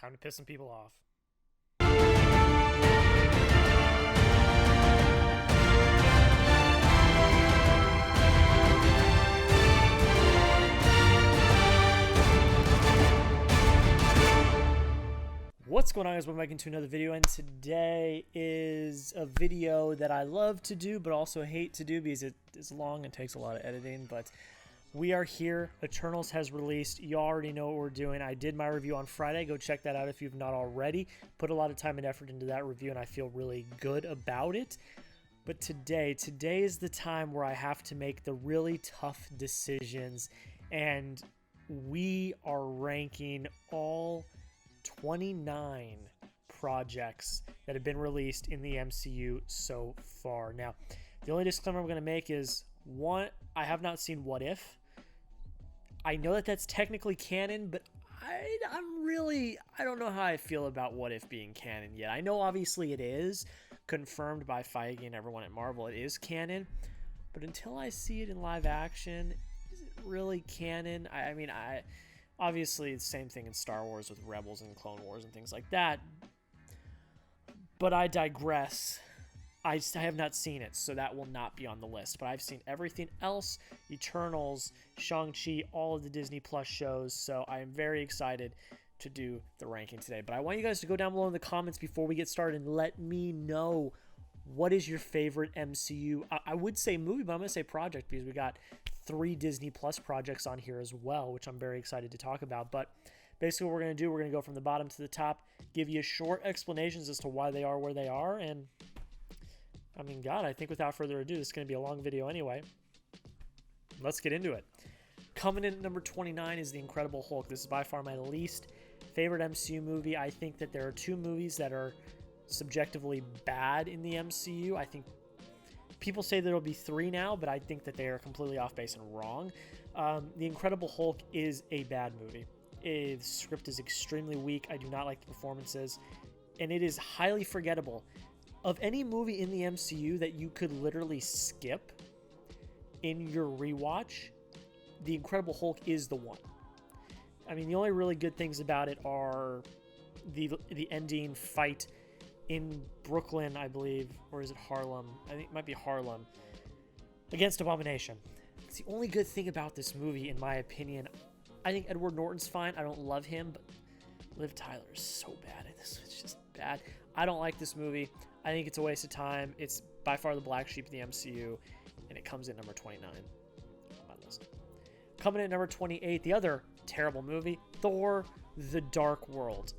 Time to piss some people off. What's going on, guys? Welcome back into another video, and today is a video that I love to do but also hate to do because it is long and takes a lot of editing. But we are here. Eternals has released. You already know what we're doing. I did my review on Friday. Go check that out if you've not already. Put a lot of time and effort into that review, and I feel really good about it. But today is the time where I have to make the really tough decisions, and we are ranking all 29 projects that have been released in the MCU so far. Now, the only disclaimer I'm going to make is, one, I have not seen What If. I know that that's technically canon, but I don't know how I feel about What If being canon yet. I know obviously it is confirmed by Feige and everyone at Marvel. It is canon, but until I see it in live action, is it really canon? I mean, obviously, the same thing in Star Wars with Rebels and Clone Wars and things like that. But I digress. I have not seen it, so that will not be on the list. But I've seen everything else, Eternals, Shang-Chi, all of the Disney Plus shows. So I am very excited to do the ranking today. But I want you guys to go down below in the comments before we get started and let me know, what is your favorite MCU? I would say movie, but I'm going to say project because we got 3 Disney Plus projects on here as well, which I'm very excited to talk about. But basically what we're going to do, we're going to go from the bottom to the top, give you short explanations as to why they are where they are. And I mean, God, I think without further ado, this is going to be a long video anyway. Let's get into it. Coming in at number 29 is The Incredible Hulk. This is by far my least favorite MCU movie. I think that there are 2 movies that are subjectively bad in the MCU. I think people say there will be 3 now, but I think that they are completely off base and wrong. The Incredible Hulk is a bad movie. The script is extremely weak. I do not like the performances, and it is highly forgettable. Of any movie in the MCU that you could literally skip in your rewatch, The Incredible Hulk is the one. I mean, the only really good things about it are the ending fight in Brooklyn, I believe, or is it Harlem? I think it might be Harlem, against Abomination. It's the only good thing about this movie, in my opinion. I think Edward Norton's fine. I don't love him, but Liv Tyler is so bad in this. It's just bad. I don't like this movie. I think it's a waste of time. It's by far the black sheep of the MCU, and it comes in number 29 on my list. Coming in at number 28, the other terrible movie, Thor: The Dark World.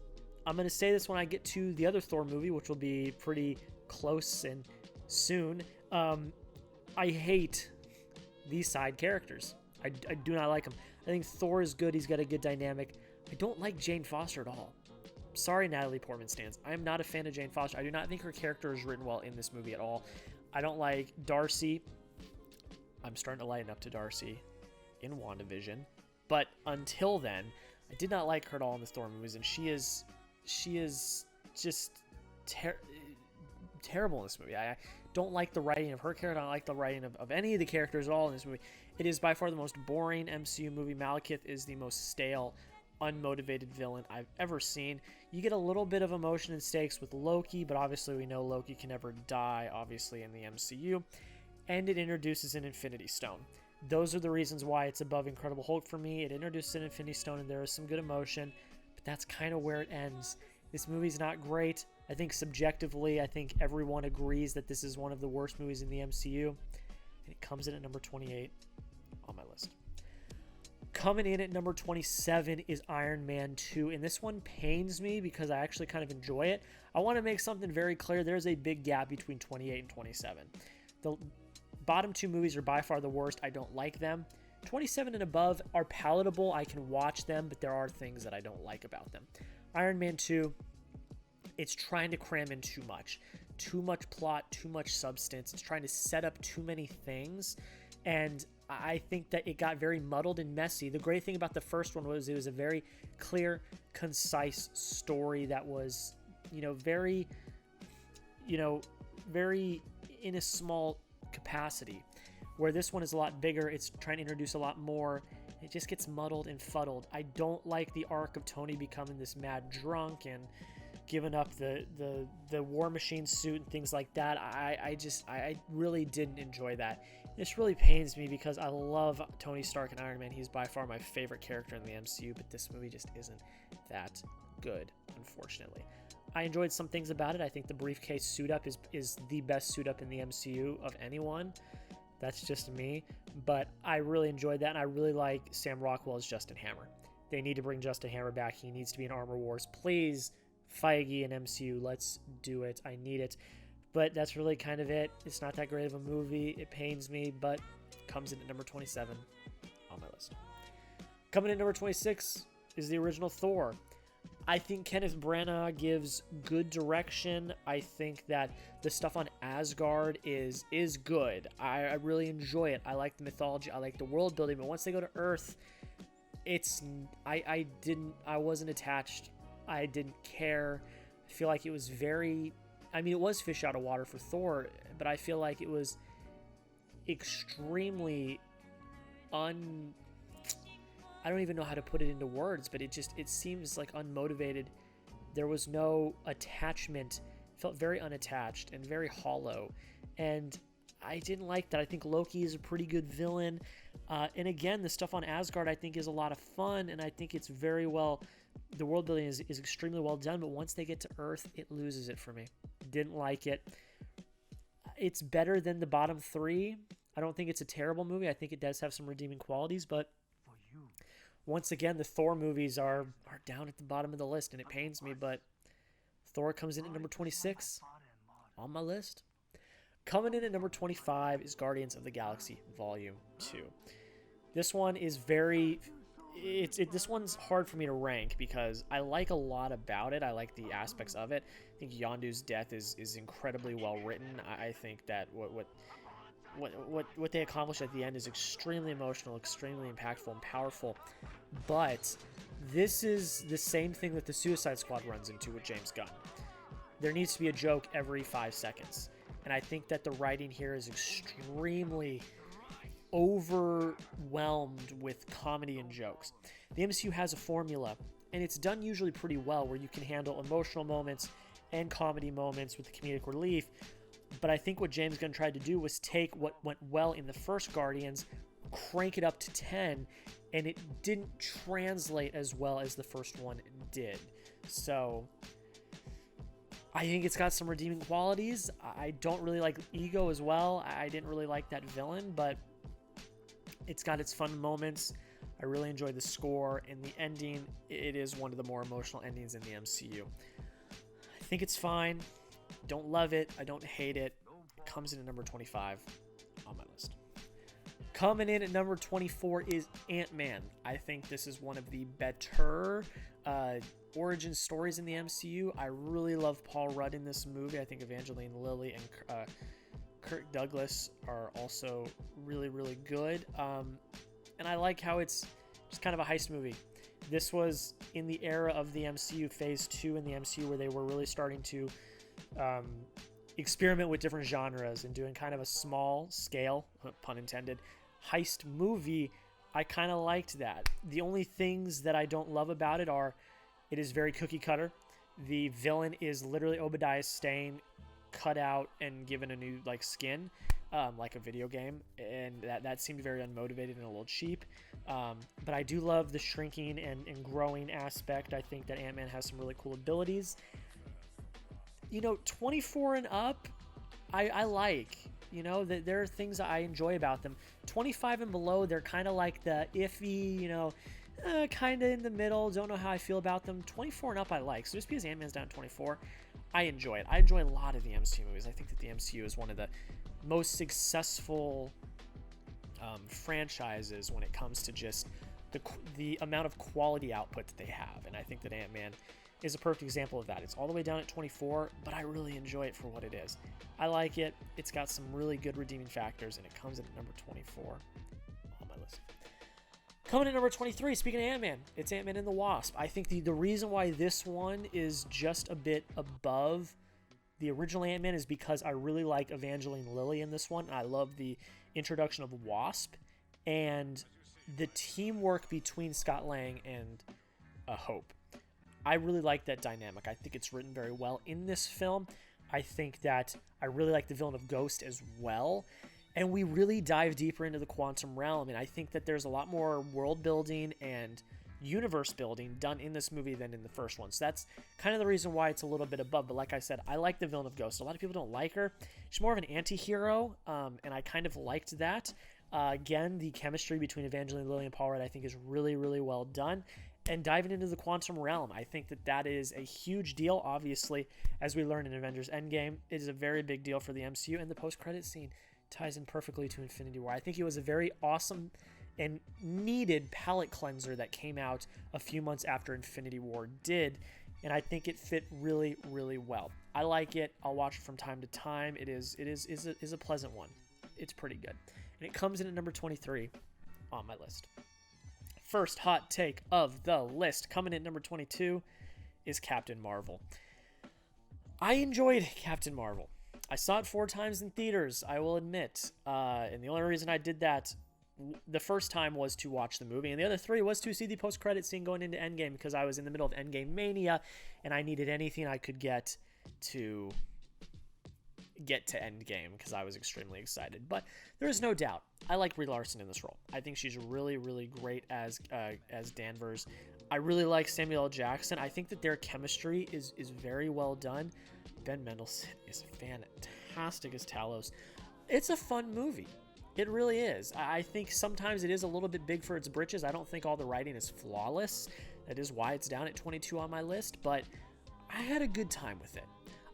I'm going to say this when I get to the other Thor movie, which will be pretty close and soon. I hate these side characters. I do not like them. I think Thor is good. He's got a good dynamic. I don't like Jane Foster at all. Sorry, Natalie Portman stands. I am not a fan of Jane Foster. I do not think her character is written well in this movie at all. I don't like Darcy. I'm starting to lighten up to Darcy in WandaVision. But until then, I did not like her at all in the Thor movies, and she is just terrible in this movie. I don't like the writing of her character. I don't like the writing of any of the characters at all in this movie. It is by far the most boring MCU movie. Malekith is the most stale, unmotivated villain I've ever seen. You get a little bit of emotion and stakes with Loki, but obviously we know Loki can never die, obviously, in the MCU. And it introduces an Infinity Stone. Those are the reasons why it's above Incredible Hulk for me. It introduces an Infinity Stone, and there is some good emotion, but that's kind of where it ends. This movie's not great. I think subjectively, I think everyone agrees that this is one of the worst movies in the MCU, and it comes in at number 28 on my list. Coming in at number 27 is Iron Man 2, and this one pains me because I actually kind of enjoy it. I want to make something very clear. There's a big gap between 28 and 27. The bottom 2 movies are by far the worst. I don't like them. 27 and above are palatable. I can watch them, but there are things that I don't like about them. Iron Man 2, it's trying to cram in too much. Too much plot, too much substance. It's trying to set up too many things, and I think that it got very muddled and messy. The great thing about the first one was it was a very clear, concise story that was, very in a small capacity, where this one is a lot bigger. It's trying to introduce a lot more, It just gets muddled and fuddled. I don't like the arc of Tony becoming this mad drunk and giving up the War Machine suit and things like that. I really didn't enjoy that. This really pains me because I love Tony Stark and Iron Man. He's by far my favorite character in the MCU, but this movie just isn't that good, unfortunately. I enjoyed some things about it. I think the briefcase suit up is the best suit up in the MCU of anyone. That's just me. But I really enjoyed that, and I really like Sam Rockwell as Justin Hammer. They need to bring Justin Hammer back. He needs to be in Armor Wars. Please, Feige and MCU, let's do it. I need it. But that's really kind of it. It's not that great of a movie. It pains me, but it comes in at number 27 on my list. Coming in at number 26 is the original Thor. I think Kenneth Branagh gives good direction. I think that the stuff on Asgard is good. I really enjoy it. I like the mythology. I like the world building. But once they go to Earth, I wasn't attached. I didn't care. I feel like it was it was fish out of water for Thor, but I feel like it was extremely I don't even know how to put it into words, but it seems like unmotivated. There was no attachment. It felt very unattached and very hollow. And I didn't like that. I think Loki is a pretty good villain. And again, the stuff on Asgard I think is a lot of fun, and I think it's very well, the world building is extremely well done, but once they get to Earth, it loses it for me. Didn't like it. It's better than the bottom three. I don't think it's a terrible movie. I think it does have some redeeming qualities, but once again, the Thor movies are down at the bottom of the list, and it pains me, but Thor comes in at number 26 on my list. Coming in at number 25 is Guardians of the Galaxy Volume 2. This one is this one's hard for me to rank because I like a lot about it. I like the aspects of it. I think Yondu's death is incredibly well written. I think that what they accomplish at the end is extremely emotional, extremely impactful, and powerful. But this is the same thing that the Suicide Squad runs into with James Gunn. There needs to be a joke every 5 seconds. And I think that the writing here is extremely overwhelmed with comedy and jokes. The MCU has a formula, and it's done usually pretty well, where you can handle emotional moments and comedy moments with the comedic relief. But I think what James Gunn tried to do was take what went well in the first Guardians, crank it up to 10, and it didn't translate as well as the first one did. So I think it's got some redeeming qualities. I don't really like Ego as well. I didn't really like that villain, but it's got its fun moments. I really enjoyed the score, and the ending, it is one of the more emotional endings in the MCU. I think it's fine. Don't love it. I don't hate it. It comes in at number 25 on my list. Coming in at number 24 is Ant-Man. I think this is one of the better origin stories in the MCU. I really love Paul Rudd in this movie. I think Evangeline Lilly and Kirk Douglas are also really, really good. And I like how it's just kind of a heist movie. This was in the era of the MCU, phase 2 in the MCU, where they were really starting to experiment with different genres and doing kind of a small scale, pun intended, heist movie. I kind of liked that. The only things that I don't love about it are it is very cookie cutter. The villain is literally Obadiah Stane cut out and given a new skin, like a video game, and that seemed very unmotivated and a little cheap. But I do love the shrinking and growing aspect. I think that Ant-Man has some really cool abilities. 24 and up, I like. There are things that I enjoy about them. 25 and below, they're kind of like the iffy, kind of in the middle. Don't know how I feel about them. 24 and up, I like. So just because Ant-Man's down 24, I enjoy it. I enjoy a lot of the MCU movies. I think that the MCU is one of the most successful franchises when it comes to just the amount of quality output that they have. And I think that Ant-Man is a perfect example of that. It's all the way down at 24, but I really enjoy it for what it is. I like it. It's got some really good redeeming factors, and it comes in at number 24 on my list. Coming in at number 23, speaking of Ant-Man, it's Ant-Man and the Wasp. I think the reason why this one is just a bit above the original Ant-Man is because I really like Evangeline Lilly in this one. I love the introduction of Wasp, and the teamwork between Scott Lang and Hope. I really like that dynamic. I think it's written very well in this film. I think that I really like the villain of Ghost as well. And we really dive deeper into the quantum realm. And I think that there's a lot more world building and universe building done in this movie than in the first one. So that's kind of the reason why it's a little bit above. But like I said, I like the villain of Ghost. A lot of people don't like her. She's more of an anti-hero, and I kind of liked that. Again, the chemistry between Evangeline Lilly and Paul Rudd I think is really, really well done. And diving into the quantum realm, I think that that is a huge deal. Obviously, as we learned in Avengers Endgame, it is a very big deal for the MCU, and the post-credit scene ties in perfectly to Infinity War. I think it was a very awesome and needed palate cleanser that came out a few months after Infinity War did, and I think it fit really, really well. I like it. I'll watch it from time to time. It is a pleasant one. It's pretty good. And it comes in at number 23 on my list. First hot take of the list, coming in at number 22, is Captain Marvel. I enjoyed Captain Marvel. I saw it 4 times in theaters, I will admit. And the only reason I did that the first time was to watch the movie, and the other 3 was to see the post-credit scene going into Endgame, because I was in the middle of Endgame mania, and I needed anything I could get to Endgame, because I was extremely excited. But there is no doubt, I like Brie Larson in this role. I think she's really, really great as Danvers. I really like Samuel L. Jackson. I think that their chemistry is very well done. Ben Mendelsohn is fantastic as Talos. It's a fun movie. It really is. I think sometimes it is a little bit big for its britches. I don't think all the writing is flawless. That is why it's down at 22 on my list, but I had a good time with it.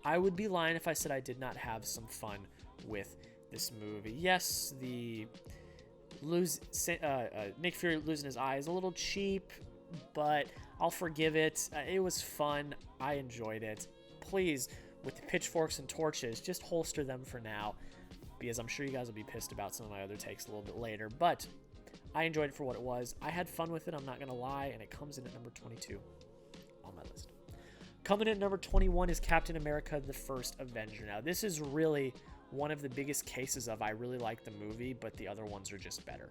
I would be lying if I said I did not have some fun with this movie. Yes, the Nick Fury losing his eye is a little cheap, but I'll forgive it. It was fun. I enjoyed it. Please, with the pitchforks and torches, just holster them for now, because I'm sure you guys will be pissed about some of my other takes a little bit later. But I enjoyed it for what it was. I had fun with it, I'm not going to lie, and it comes in at number 22 on my list. Coming in at number 21 is Captain America, the First Avenger. Now, this is really one of the biggest cases of I really like the movie, but the other ones are just better.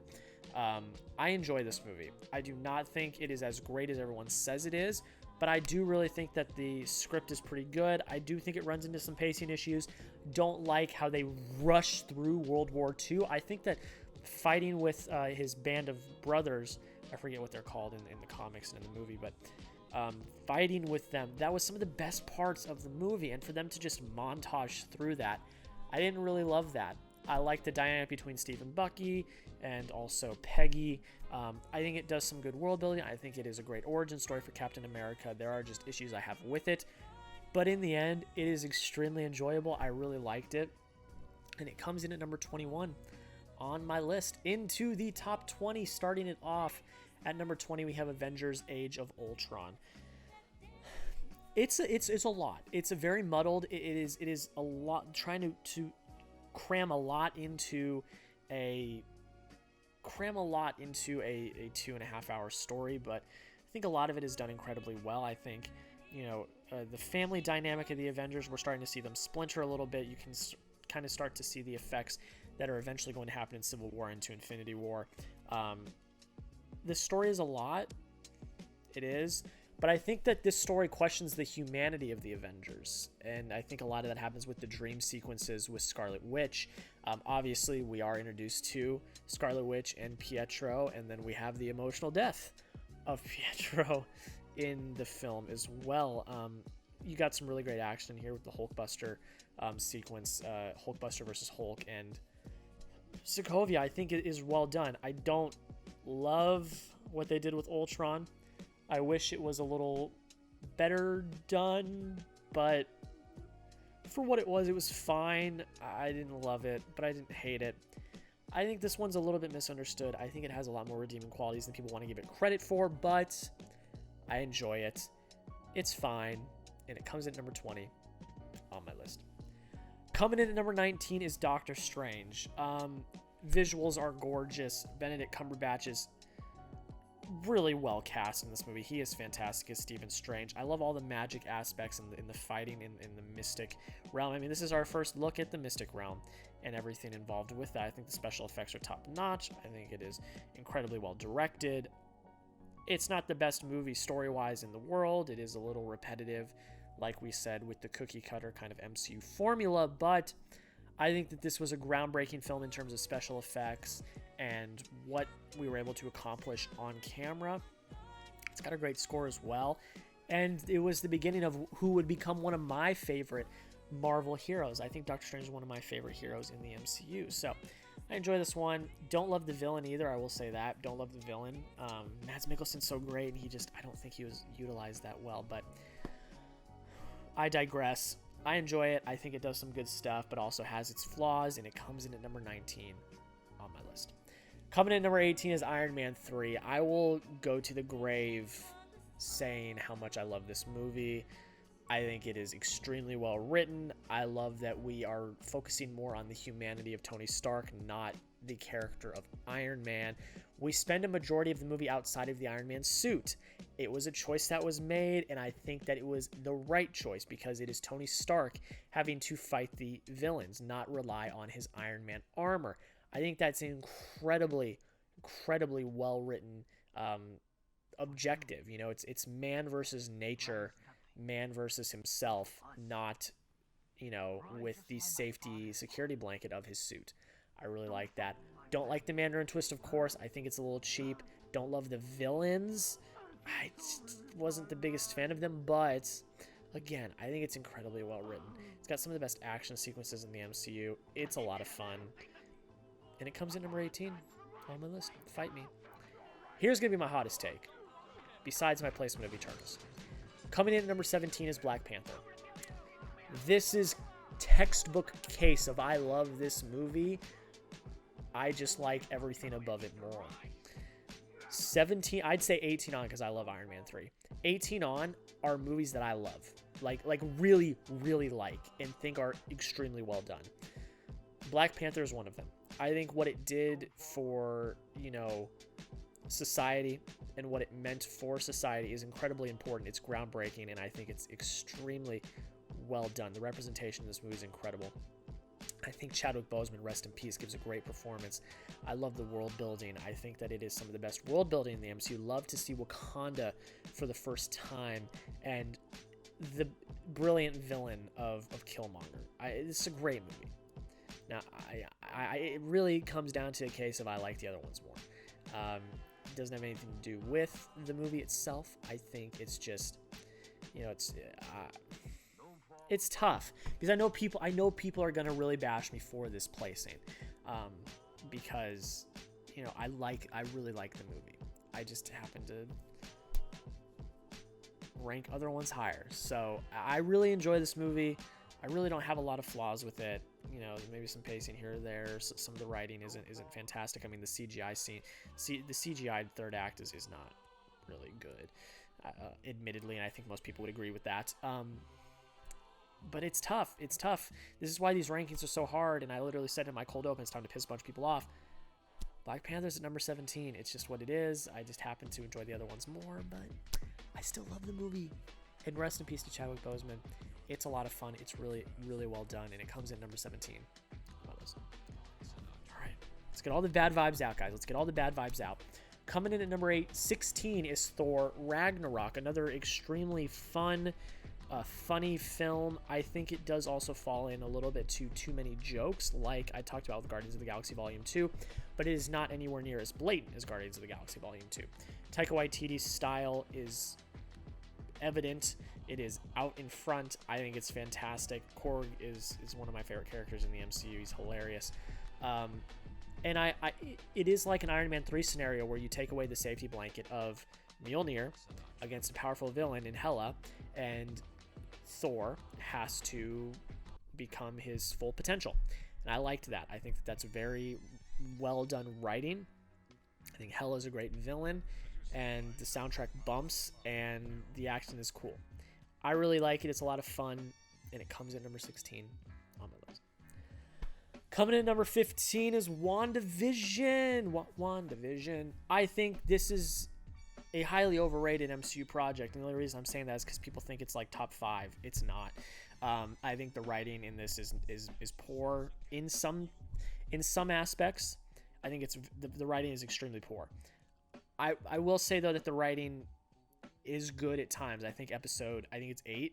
I enjoy this movie. I do not think it is as great as everyone says it is, but I do really think that the script is pretty good. I do think it runs into some pacing issues. Don't like how they rush through World War II. I think that fighting with his band of brothers, I forget what they're called in the comics and in the movie, but fighting with them, that was some of the best parts of the movie, and for them to just montage through that, I didn't really love that. I like the dynamic between Steve and Bucky, and also Peggy. I think it does some good world building. I think it is a great origin story for Captain America. There are just issues I have with it, but in the end, it is extremely enjoyable. I really liked it, and it comes in at number 21 on my list. Into the top 20, starting it off at number 20, we have Avengers Age of Ultron. It's a lot. It's a very muddled. It is a lot, trying to cram a lot into a 2.5 hour story, but I think a lot of it is done incredibly well. I think, the family dynamic of the Avengers, we're starting to see them splinter a little bit. You can kind of start to see the effects that are eventually going to happen in Civil War into Infinity War. The story is a lot. It is. But I think that this story questions the humanity of the Avengers. And I think a lot of that happens with the dream sequences with Scarlet Witch. Obviously, we are introduced to Scarlet Witch and Pietro, and then we have the emotional death of Pietro in the film as well. You got some really great action here with the Hulkbuster sequence, Hulkbuster versus Hulk, and Sokovia, I think it is well done. I don't love what they did with Ultron. I wish it was a little better done, but for what it was fine. I didn't love it, but I didn't hate it. I think this one's a little bit misunderstood. I think it has a lot more redeeming qualities than people want to give it credit for, but I enjoy it. It's fine, and it comes in at number 20 on my list. Coming in at number 19 is Doctor Strange. Visuals are gorgeous. Benedict Cumberbatch is really well cast in this movie. He is fantastic as Stephen Strange. I love all the magic aspects in the fighting in the mystic realm. I mean, this is our first look at the mystic realm, and everything involved with that. I think the special effects are top notch. I think it is incredibly well directed. It's not the best movie story-wise in the world. It is a little repetitive, like we said, with the cookie cutter kind of MCU formula, but I think that this was a groundbreaking film in terms of special effects and what we were able to accomplish on camera. It's got a great score as well, and it was the beginning of who would become one of my favorite Marvel heroes. I think Doctor Strange is one of my favorite heroes in the MCU, so I enjoy this one. Don't love the villain either, I will say that. Don't love the villain. Mads Mikkelsen's so great, and I don't think he was utilized that well, but I digress. I enjoy it. I think it does some good stuff, but also has its flaws, and it comes in at number 19 on my list. Coming in at number 18 is Iron Man 3. I will go to the grave saying how much I love this movie. I think it is extremely well written. I love that we are focusing more on the humanity of Tony Stark, not the character of Iron Man. We spend a majority of the movie outside of the Iron Man suit. It was a choice that was made, and I think that it was the right choice because it is Tony Stark having to fight the villains, not rely on his Iron Man armor. I think that's an incredibly well-written objective. You know, it's man versus nature, man versus himself, not, you know, with the safety security blanket of his suit. I really like that. Don't like the Mandarin twist, of course. I think it's a little cheap. Don't love the villains. I wasn't the biggest fan of them, but again, I think it's incredibly well written. It's got some of the best action sequences in the MCU. It's a lot of fun. And it comes in number 18 on my list. Fight me. Here's going to be my hottest take, besides my placement of Eternals. Coming in at number 17 is Black Panther. This is textbook case of I love this movie. I just like everything above it more. 17, I'd say 18 on because I love Iron Man 3. 18 on are movies that I love. Like really like and think are extremely well done. Black Panther is one of them. I think what it did for, you know, society and what it meant for society is incredibly important. It's groundbreaking, and I think it's extremely well done. The representation in this movie is incredible. I think Chadwick Boseman, rest in peace, gives a great performance. I love the world building. I think that it is some of the best world building in the MCU. Love to see Wakanda for the first time, and the brilliant villain of Killmonger. This is a great movie. Now, it really comes down to a case of I like the other ones more. It doesn't have anything to do with the movie itself. I think it's just, you know, it's tough because I know people are gonna really bash me for this placing, because, you know, I really like the movie. I just happen to rank other ones higher. So I really enjoy this movie. I really don't have a lot of flaws with it. You know, maybe some pacing here or there. Some of the writing isn't fantastic. I mean, the CGI the CGI third act is not really good, admittedly, and I think most people would agree with that. But it's tough. It's tough. This is why these rankings are so hard, and I literally said in my cold open, it's time to piss a bunch of people off. Black Panther's at number 17. It's just what it is. I just happen to enjoy the other ones more, but I still love the movie. And rest in peace to Chadwick Boseman. It's a lot of fun. It's really well done, and it comes in number 17. All right, let's get all the bad vibes out, guys. Let's get all the bad vibes out. Coming in at number 16 is Thor Ragnarok, another extremely fun, funny film. I think it does also fall in a little bit to too many jokes, like I talked about with Guardians of the Galaxy Volume 2, but it is not anywhere near as blatant as Guardians of the Galaxy Volume 2. Taika Waititi's style is evident. It is out in front. I think it's fantastic. Korg is one of my favorite characters in the MCU. He's hilarious. And it is like an Iron Man 3 scenario where you take away the safety blanket of Mjolnir against a powerful villain in Hela, and Thor has to become his full potential. And I liked that. I think that's very well done writing. I think Hela's a great villain, and the soundtrack bumps, and the action is cool. I really like it. It's a lot of fun, and it comes at number 16 on my list. Coming in at number 15 is WandaVision. WandaVision. I think this is a highly overrated MCU project, and the only reason I'm saying that is because people think it's like top 5. It's not. I think the writing in this is poor in some aspects. I think the writing is extremely poor. I will say though that the writing is good at times. I think it's 8.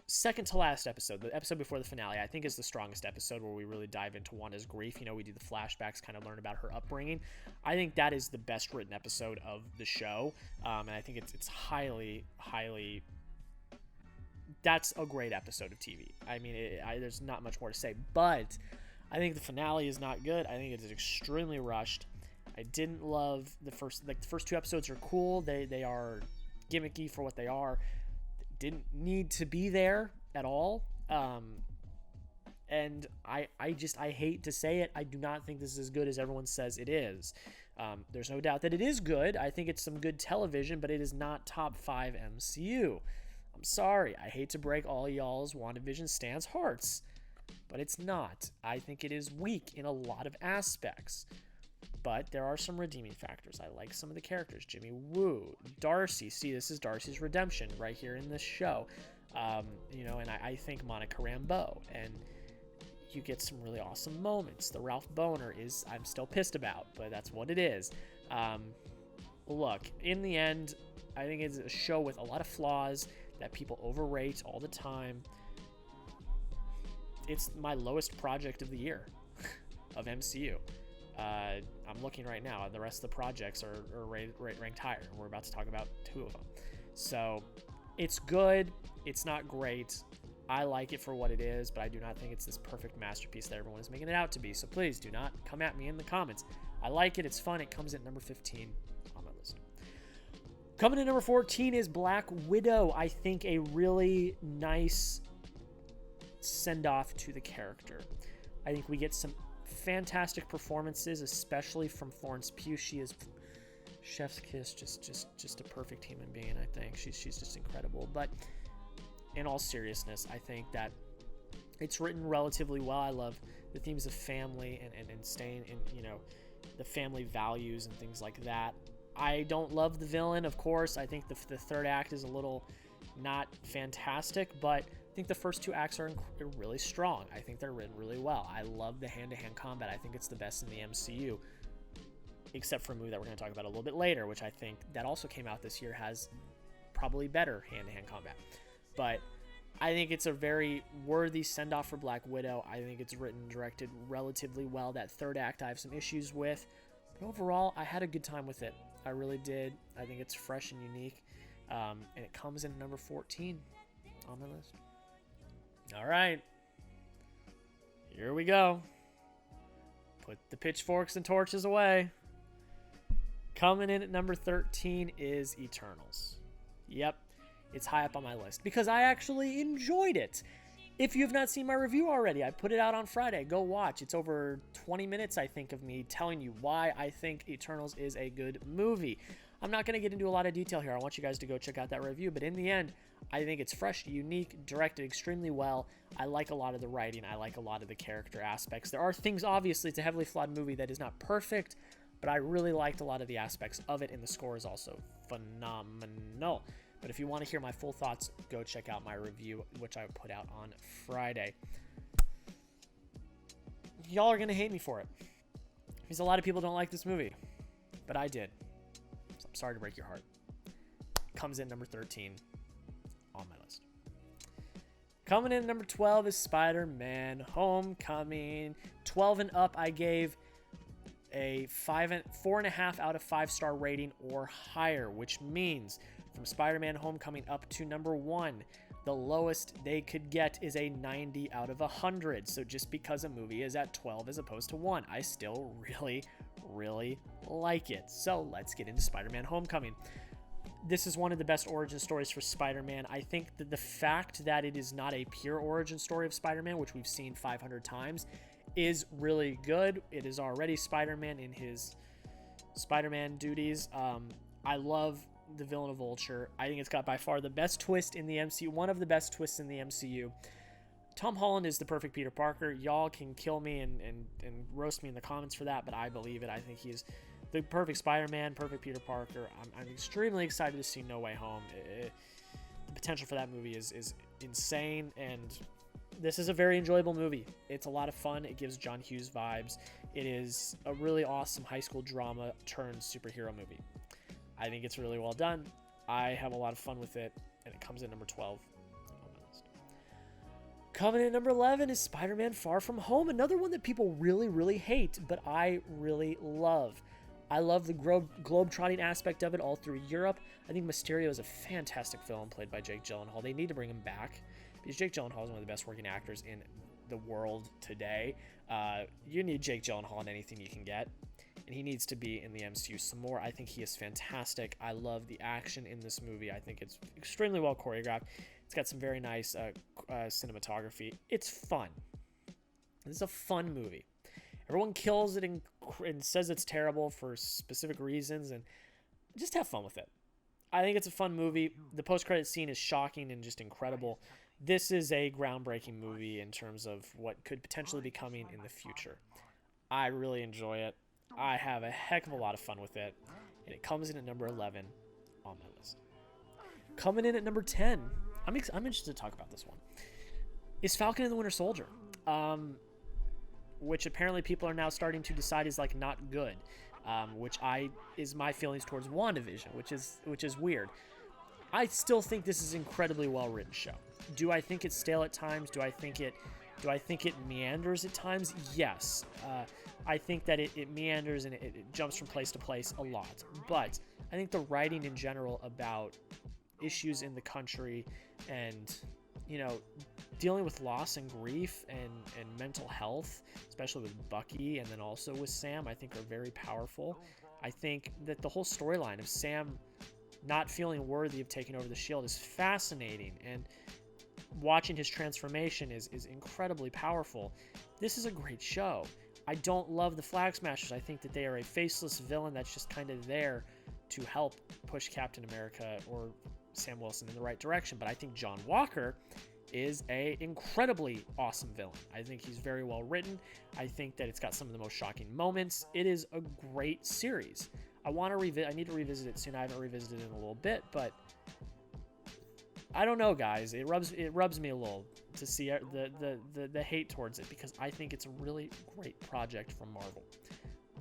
Second to last episode, the episode before the finale, I think is the strongest episode, where we really dive into Wanda's grief. We do the flashbacks, kind of learn about her upbringing. I think that is the best written episode of the show, and I think it's highly, that's a great episode of TV. I mean, there's not much more to say, but I think the finale is not good. I think it's extremely rushed. I didn't love the first 2 episodes are cool. They are gimmicky for what they are. Didn't need to be there at all. And I hate to say it, I do not think this is as good as everyone says it is. There's no doubt that it is good. I think it's some good television, but it is not top 5 MCU. I'm sorry. I hate to break all y'all's WandaVision stans' hearts, but it's not. I think it is weak in a lot of aspects. But there are some redeeming factors. I like some of the characters. Jimmy Woo, Darcy. See, this is Darcy's redemption right here in this show. And I think Monica Rambeau. And you get some really awesome moments. The Ralph Boner I'm still pissed about, but that's what it is. Look, in the end, I think it's a show with a lot of flaws that people overrate all the time. It's my lowest project of the year of MCU. I'm looking right now, and the rest of the projects are ranked higher. We're about to talk about 2 of them. So it's good. It's not great. I like it for what it is, but I do not think it's this perfect masterpiece that everyone is making it out to be. So please do not come at me in the comments. I like it. It's fun. It comes at number 15 on my list. Coming in number 14 is Black Widow. I think a really nice send-off to the character. I think we get some fantastic performances, especially from Florence Pugh. She is chef's kiss, just a perfect human being. I think she's just incredible. But in all seriousness, I think that it's written relatively well. I love the themes of family and staying in, the family values and things like that. I don't love the villain, of course. I think the third act is a little not fantastic, but I think the first 2 acts are really strong. I think they're written really well. I love the hand-to-hand combat. I think it's the best in the MCU, except for a movie that we're going to talk about a little bit later, which I think that also came out this year, has probably better hand-to-hand combat. But I think it's a very worthy send-off for Black Widow. I think it's written and directed relatively well. That third act I have some issues with, but overall, I had a good time with it. I really did. I think it's fresh and unique, and it comes in number 14 on my list. All right, here we go. Put the pitchforks and torches away. Coming in at number 13 is Eternals. Yep, it's high up on my list because I actually enjoyed it. If you have not seen my review already, I put it out on Friday. Go watch. It's over 20 minutes, I think, of me telling you why I think Eternals is a good movie. I'm not going to get into a lot of detail here. I want you guys to go check out that review. But in the end, I think it's fresh, unique, directed extremely well. I like a lot of the writing. I like a lot of the character aspects. There are things, obviously, it's a heavily flawed movie that is not perfect, but I really liked a lot of the aspects of it, and the score is also phenomenal. But if you want to hear my full thoughts, go check out my review, which I put out on Friday. Y'all are going to hate me for it, because a lot of people don't like this movie, but I did. So I'm sorry to break your heart. Comes in number 13 on my list. Coming in number 12 is Spider-Man Homecoming. 12 and up, I gave a 4.5 out of 5 star rating or higher, which means from Spider-Man Homecoming up to number 1, the lowest they could get is a 90 out of 100. So just because a movie is at 12 as opposed to 1, I still really, really like it. So let's get into Spider-Man Homecoming. This is one of the best origin stories for Spider-Man. I think that the fact that it is not a pure origin story of Spider-Man, which we've seen 500 times, is really good. It is already Spider-Man in his Spider-Man duties. I love the villain of Vulture. I think it's got by far the best twist in the MCU, one of the best twists in the MCU. Tom Holland is the perfect Peter Parker. Y'all can kill me and roast me in the comments for that, but I believe it. I think he's the perfect Spider-Man, perfect Peter Parker. I'm extremely excited to see No Way Home. The potential for that movie is insane, and this is a very enjoyable movie. It's a lot of fun. It gives John Hughes vibes. It is a really awesome high school drama turned superhero movie. I think it's really well done. I have a lot of fun with it, and it comes in number 12 on my list. Coming in number 11 is Spider-Man Far From Home, another one that people really, really hate, but I really love. I love the globe-trotting aspect of it all through Europe. I think Mysterio is a fantastic villain played by Jake Gyllenhaal. They need to bring him back because Jake Gyllenhaal is one of the best working actors in the world today. You need Jake Gyllenhaal in anything you can get, and he needs to be in the MCU some more. I think he is fantastic. I love the action in this movie. I think it's extremely well choreographed. It's got some very nice cinematography. It's fun. This is a fun movie. Everyone kills it and says it's terrible for specific reasons, and just have fun with it. I think it's a fun movie. The post-credit scene is shocking and just incredible. This is a groundbreaking movie in terms of what could potentially be coming in the future. I really enjoy it. I have a heck of a lot of fun with it, and it comes in at number 11 on my list. Coming in at number 10, I'm interested to talk about this one, is Falcon and the Winter Soldier. Which apparently people are now starting to decide is like not good, which is my feelings towards WandaVision, which is weird. I still think this is an incredibly well written show. Do I think it's stale at times? Do I think it meanders at times? Yes. I think that it meanders and it jumps from place to place a lot. But I think the writing in general about issues in the country and, you know, dealing with loss and grief and mental health, especially with Bucky and then also with Sam, I think are very powerful. I think that the whole storyline of Sam not feeling worthy of taking over the shield is fascinating, and watching his transformation is incredibly powerful. This is a great show. I don't love the Flag Smashers. I think that they are a faceless villain that's just kind of there to help push Captain America or Sam Wilson in the right direction. But I think John Walker is a incredibly awesome villain. I think he's very well written. I think that it's got some of the most shocking moments. It is a great series. I need to revisit it soon. I haven't revisited it in a little bit, but I don't know, guys. It rubs me a little to see the hate towards it, because I think it's a really great project from Marvel.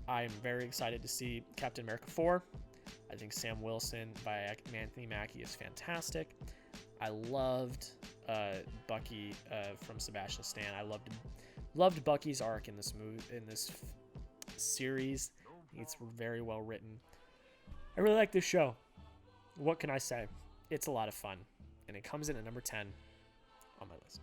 I am very excited to see Captain America 4. I think Sam Wilson by Anthony Mackie is fantastic. I loved Bucky from Sebastian Stan. I loved Bucky's arc in this series. It's very well written. I really like this show. What can I say? It's a lot of fun, and it comes in at number 10 on my list.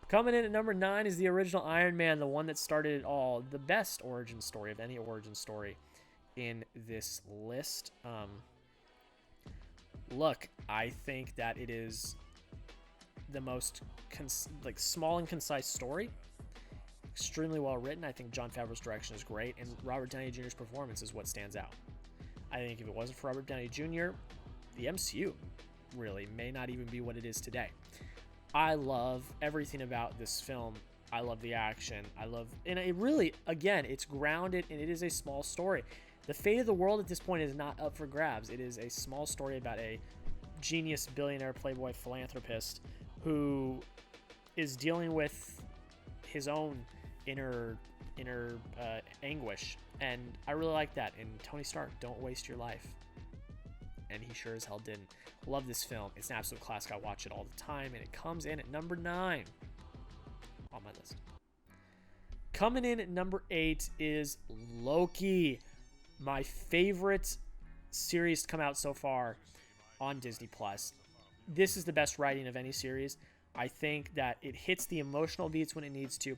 Coming in at number 9 is the original Iron Man, the one that started it all. The best origin story of any origin story in this list. Look, I think that it is the most small and concise story. Extremely well written. I think Jon Favreau's direction is great, and Robert Downey Jr.'s performance is what stands out. I think if it wasn't for Robert Downey Jr., the MCU really may not even be what it is today. I love everything about this film. I love the action. And it really, again, it's grounded, and it is a small story. The fate of the world at this point is not up for grabs. It is a small story about a genius billionaire playboy philanthropist who is dealing with his own inner anguish, and I really like that. And Tony Stark, don't waste your life, and he sure as hell didn't. Love this film. It's an absolute classic. I watch it all the time, and it comes in at number 9 on my list. Coming in at number 8 is Loki, my favorite series to come out so far on Disney Plus. This is the best writing of any series. I think that it hits the emotional beats when it needs to.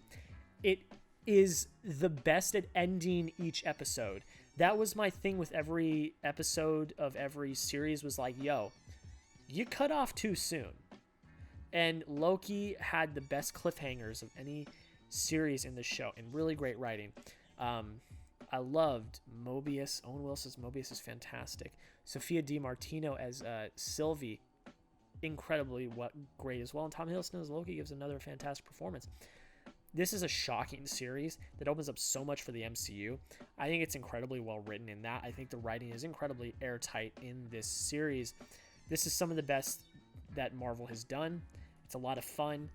It is the best at ending each episode. That was my thing with every episode of every series, was like, yo, you cut off too soon. And Loki had the best cliffhangers of any series in the show, and really great writing. I loved Mobius. Owen Wilson's Mobius is fantastic. Sophia DiMartino as Sylvie, incredibly great as well. And Tom Hiddleston as Loki gives another fantastic performance. This is a shocking series that opens up so much for the MCU. I think it's incredibly well written in that. I think the writing is incredibly airtight in this series. This is some of the best that Marvel has done. It's a lot of fun.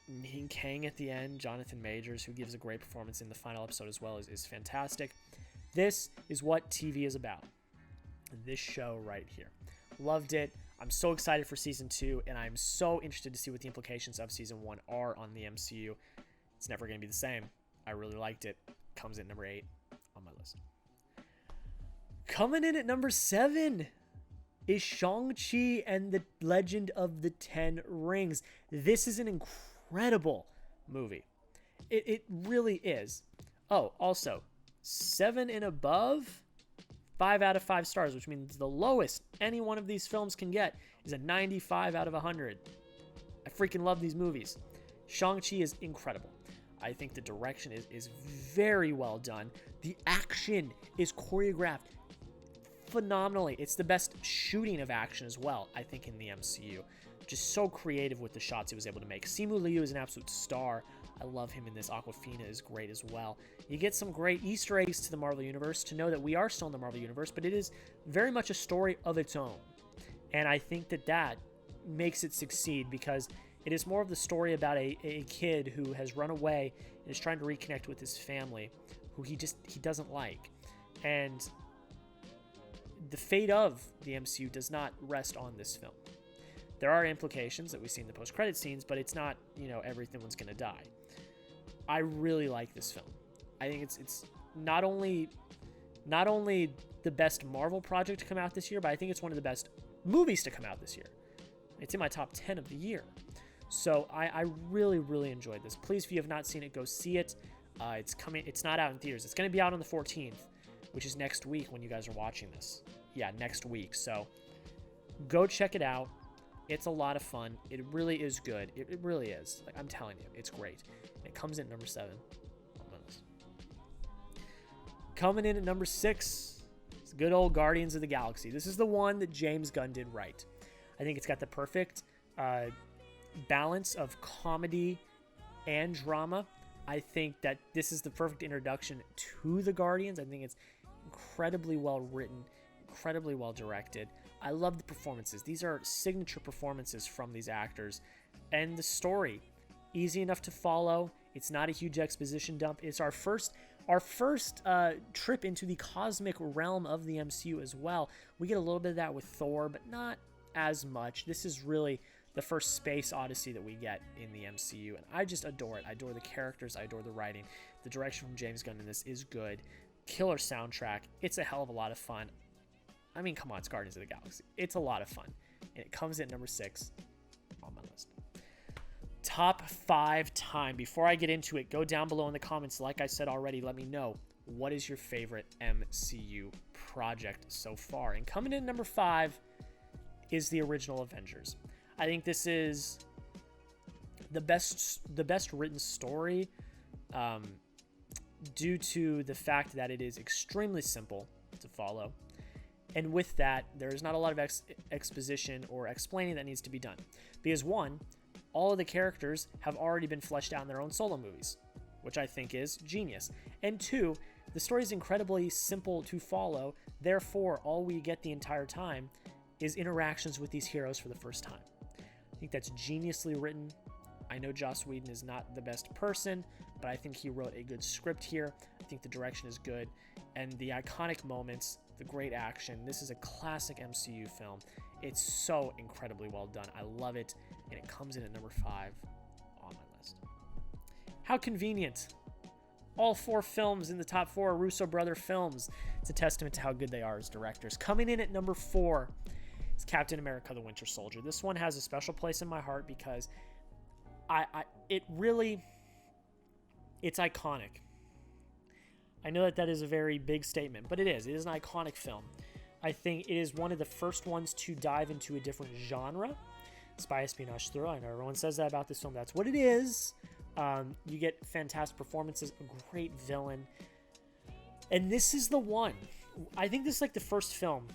Meeting Kang at the end, Jonathan Majors, who gives a great performance in the final episode as well, is fantastic. This is what TV is about. This show right here. Loved it. I'm so excited for season 2, and I'm so interested to see what the implications of season 1 are on the MCU. It's never going to be the same. I really liked it. Comes in number 8 on my list. Coming in at number 7 is Shang-Chi and the Legend of the Ten Rings. This is an incredible movie. It really is. Oh, also, 7 and above, 5 out of 5 stars, which means the lowest any one of these films can get is a 95 out of 100. I freaking love these movies. Shang-Chi is incredible. I think the direction is very well done. The action is choreographed phenomenally. It's the best shooting of action as well, I think, in the MCU. Just so creative with the shots he was able to make. Simu Liu is an absolute star. I love him in this. Aquafina is great as well. You get some great Easter eggs to the Marvel Universe to know that we are still in the Marvel Universe, but it is very much a story of its own. And I think that makes it succeed because it is more of the story about a kid who has run away and is trying to reconnect with his family, who he doesn't like. And the fate of the MCU does not rest on this film. There are implications that we see in the post-credit scenes, but it's not, everyone's going to die. I really like this film. I think it's not only the best Marvel project to come out this year, but I think it's one of the best movies to come out this year. It's in my top 10 of the year. So I really, really enjoyed this. Please, if you have not seen it, go see it. It's coming. It's not out in theaters. It's going to be out on the 14th, which is next week when you guys are watching this. Yeah, next week. So go check it out. It's a lot of fun. It really is good. It really is. Like, I'm telling you, it's great. And it comes in at number 7 on my list. Coming in at number 6 is good old Guardians of the Galaxy. This is the one that James Gunn did right. I think it's got the perfect balance of comedy and drama. I think that this is the perfect introduction to the Guardians. I think it's incredibly well written, incredibly well directed. I love the performances. These are signature performances from these actors. And the story, easy enough to follow. It's not a huge exposition dump. It's our first trip into the cosmic realm of the MCU as well. We get a little bit of that with Thor, but not as much. This is really the first space odyssey that we get in the MCU, and I just adore it. I adore the characters. I adore the writing. The direction from James Gunn in this is good. Killer soundtrack. It's a hell of a lot of fun. I mean, come on, it's Guardians of the Galaxy. It's a lot of fun, and it comes in at number 6 on my list. Top 5 time. Before I get into it, go down below in the comments. Like I said already, let me know, what is your favorite MCU project so far? And coming in at number 5 is the original Avengers. I think this is the best written story due to the fact that it is extremely simple to follow. And with that, there is not a lot of exposition or explaining that needs to be done. Because 1, all of the characters have already been fleshed out in their own solo movies, which I think is genius. And 2, the story is incredibly simple to follow. Therefore, all we get the entire time is interactions with these heroes for the first time. I think that's geniusly written. I know Joss Whedon is not the best person, but I think he wrote a good script here. I think the direction is good. And the iconic moments, the great action. This is a classic MCU film. It's so incredibly well done. I love it. And it comes in at number 5 on my list. How convenient. All 4 films in the top 4 are Russo brother films. It's a testament to how good they are as directors. Coming in at number 4 is Captain America: The Winter Soldier. This one has a special place in my heart because it's iconic. I know that is a very big statement, but it is. It is an iconic film. I think it is one of the first ones to dive into a different genre. Spy espionage thriller. I know everyone says that about this film. That's what it is. You get fantastic performances, a great villain. And this is the one. I think this is like the first film,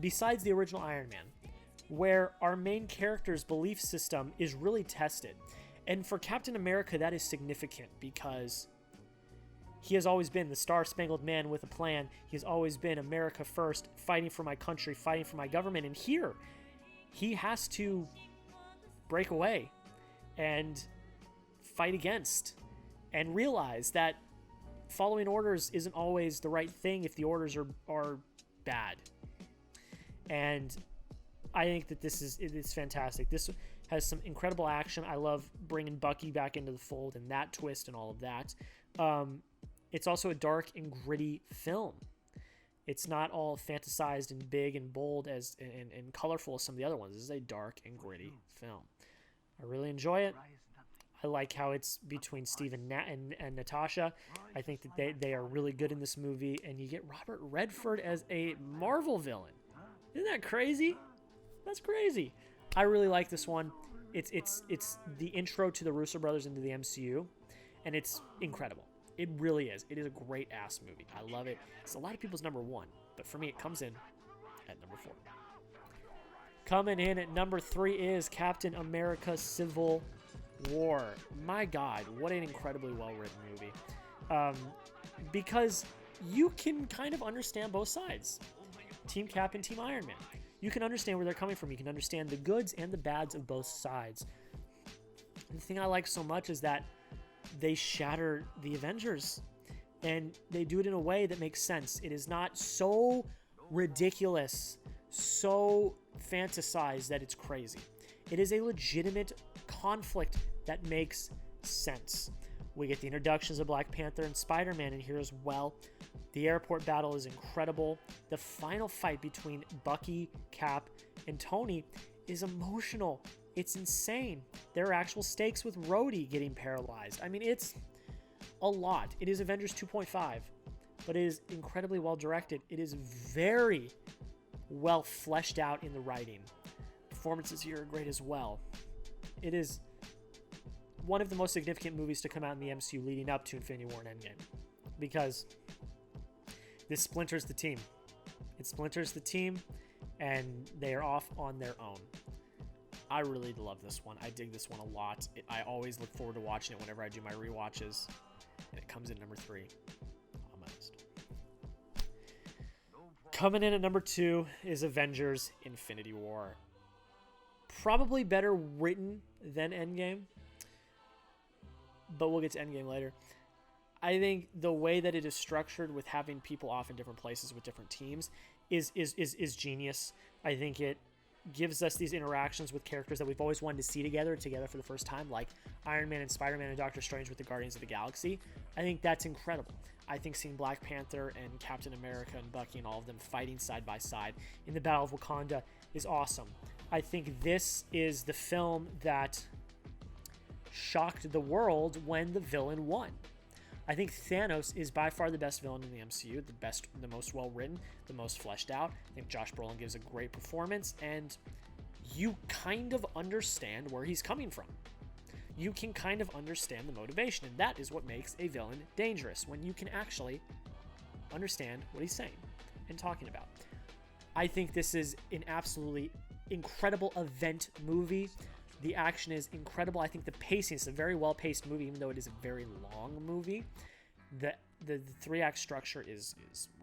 besides the original Iron Man, where our main character's belief system is really tested. And for Captain America, that is significant because he has always been the star-spangled man with a plan. He has always been America first, fighting for my country, fighting for my government. And here, he has to break away and fight against, and realize that following orders isn't always the right thing if the orders are bad. And I think that it's fantastic. This has some incredible action. I love bringing Bucky back into the fold and that twist and all of that. It's also a dark and gritty film. It's not all fantasized and big and bold and colorful as some of the other ones. This is a dark and gritty film. I really enjoy it. I like how it's between Steve and Natasha. I think that they are really good in this movie, and you get Robert Redford as a Marvel villain. Isn't that crazy? That's crazy. I really like this one. It's the intro to the Russo brothers into the MCU, and it's incredible. It really is. It is a great ass movie. I love it. It's a lot of people's number one, but for me, it comes in at number 4. Coming in at number 3 is Captain America: Civil War. My God, what an incredibly well-written movie. Because you can kind of understand both sides. Team Cap and Team Iron Man. You can understand where they're coming from. You can understand the goods and the bads of both sides. And the thing I like so much is that they shatter the Avengers, and they do it in a way that makes sense. It is not so ridiculous, so fantasized that it's crazy. It is a legitimate conflict that makes sense. We get the introductions of Black Panther and Spider-Man in here as well. The airport battle is incredible. The final fight between Bucky, Cap, and Tony is emotional. It's insane. There are actual stakes with Rhodey getting paralyzed. I mean, it's a lot. It is Avengers 2.5, but it is incredibly well directed. It is very well fleshed out in the writing. Performances here are great as well. It is one of the most significant movies to come out in the MCU leading up to Infinity War and Endgame, because this splinters the team. It splinters the team, and they are off on their own. I really love this one. I dig this one a lot. I always look forward to watching it whenever I do my rewatches, and it comes in number 3 on my list. Coming in at number 2 is Avengers Infinity War. Probably better written than Endgame, but we'll get to Endgame later. I think the way that it is structured with having people off in different places with different teams is genius. I think it gives us these interactions with characters that we've always wanted to see together for the first time, like Iron Man and Spider-Man and Doctor Strange with the Guardians of the Galaxy. I think that's incredible. I think seeing Black Panther and Captain America and Bucky and all of them fighting side by side in the Battle of Wakanda is awesome. I think this is the film that shocked the world when the villain won. I think Thanos is by far the best villain in the MCU, the most well-written, the most fleshed out. I think Josh Brolin gives a great performance, and you kind of understand where he's coming from. You can kind of understand the motivation, and that is what makes a villain dangerous, when you can actually understand what he's saying and talking about. I think this is an absolutely incredible event movie. The action is incredible. I think the pacing is a very well-paced movie, even though it is a very long movie. The 3-act structure is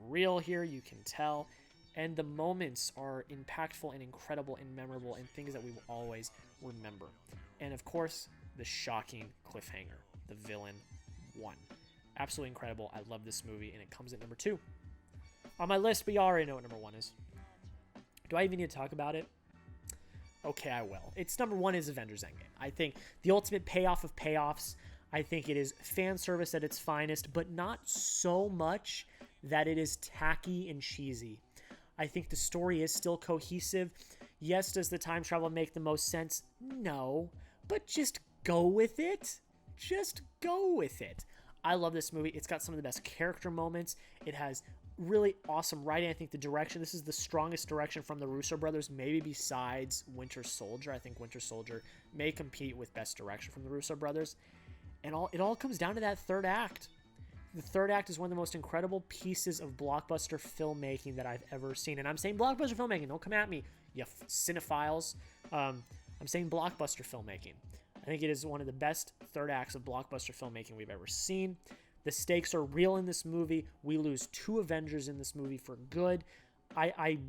real here, you can tell. And the moments are impactful and incredible and memorable and things that we will always remember. And of course, the shocking cliffhanger. The villain won. Absolutely incredible. I love this movie, and it comes at number 2 on my list, but you already know what number 1 is. Do I even need to talk about it? Okay, I will. Its number 1 is Avengers Endgame. I think the ultimate payoff of payoffs. I think it is fan service at its finest, but not so much that it is tacky and cheesy. I think the story is still cohesive. Yes, does the time travel make the most sense? No, but just go with it. Just go with it. I love this movie. It's got some of the best character moments. It has really awesome writing. I think the direction, this is the strongest direction from the Russo brothers, maybe besides Winter Soldier. I think Winter Soldier may compete with best direction from the Russo brothers. And it all comes down to that 3rd act. The 3rd act is one of the most incredible pieces of blockbuster filmmaking that I've ever seen. And I'm saying blockbuster filmmaking. Don't come at me, you cinephiles. I'm saying blockbuster filmmaking. I think it is one of the best 3rd acts of blockbuster filmmaking we've ever seen. The stakes are real in this movie. We lose 2 Avengers in this movie for good. I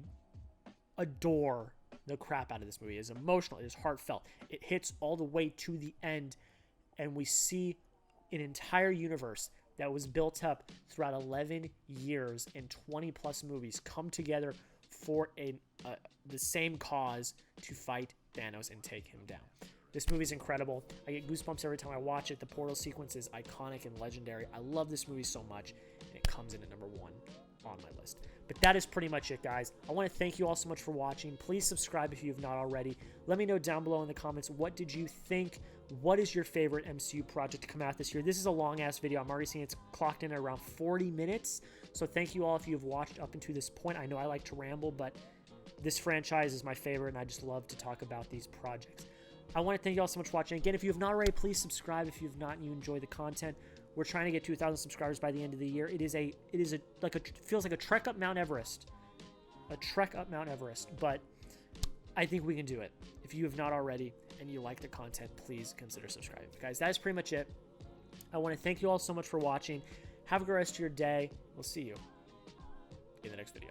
adore the crap out of this movie. It is emotional. It is heartfelt. It hits all the way to the end, and we see an entire universe that was built up throughout 11 years and 20 plus movies come together for the same cause to fight Thanos and take him down. This movie is incredible. I get goosebumps every time I watch it. The portal sequence is iconic and legendary. I love this movie so much, and it comes in at number 1 on my list. But that is pretty much it, guys. I want to thank you all so much for watching. Please subscribe if you have not already. Let me know down below in the comments, what did you think? What is your favorite MCU project to come out this year? This is a long-ass video. I'm already seeing it's clocked in at around 40 minutes. So thank you all if you have watched up until this point. I know I like to ramble, but this franchise is my favorite, and I just love to talk about these projects. I want to thank you all so much for watching. Again, if you have not already, please subscribe if you have not and you enjoy the content. We're trying to get to 1,000 subscribers by the end of the year. It feels like a trek up Mount Everest. A trek up Mount Everest, but I think we can do it. If you have not already and you like the content, please consider subscribing. Guys, that is pretty much it. I want to thank you all so much for watching. Have a great rest of your day. We'll see you in the next video.